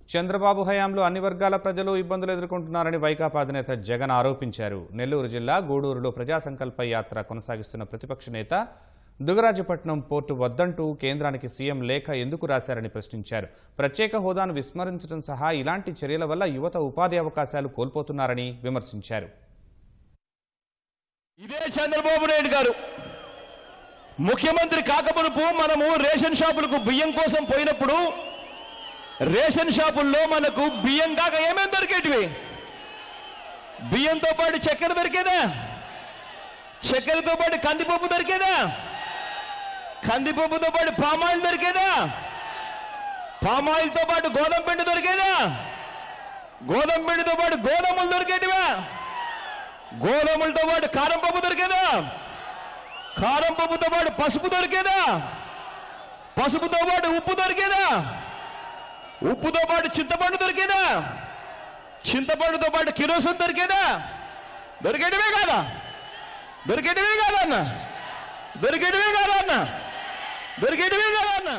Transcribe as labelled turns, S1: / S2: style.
S1: చంద్రబాబు హయాంలో అన్ని వర్గాల ప్రజలు ఇబ్బందులు ఎదుర్కొంటున్నారని వైకాపా అధినేత జగన్ ఆరోపించారు. నెల్లూరు జిల్లా గూడూరులో ప్రజా సంకల్ప యాత్ర కొనసాగిస్తున్న ప్రతిపక్ష నేత దుగరాజపట్నం పోర్టు వద్దంటూ కేంద్రానికి సీఎం లేఖ ఎందుకు రాశారని ప్రశ్నించారు. ప్రత్యేక హోదాను విస్మరించడం సహా ఇలాంటి చర్యల వల్ల యువత ఉపాధి అవకాశాలు కోల్పోతున్నారని విమర్శించారు.
S2: ఇదే చంద్రబాబు నాయుడు గారు ముఖ్యమంత్రి కాకమునుపు మనము రేషన్ షాపులకు బియ్యం కోసం పోయినప్పుడు రేషన్ షాపుల్లో మనకు బియ్యం కాక ఏమేమి దొరికేటివి? బియ్యంతో పాటు చక్కెర దొరికేదా? చక్కెరతో పాటు కందిపప్పు దొరికేదా? కందిపప్పుతో పాటు పామాయిల్ దొరికేదా? పామాయిల్తో పాటు గోధుమ పిండి దొరికేదా? గోధుమ పిండితో పాటు గోధుమలు దొరికేటివా? గోధుమలతో పాటు కారం పప్పు దొరికేదా? కారం పప్పుతో పాటు పసుపు దొరికేదా? పసుపుతో పాటు ఉప్పు దొరికేదా? ఉప్పుతో పాటు చింతపండు దొరికేదా? చింతపండుతో పాటు కిరోసిన్ దొరికేదా? దొరికేటివే కాదా? దొరికేటివే కాదా అన్న? దొరికేటివే కాదా అన్న? దొరికేటివే కాదా అన్న?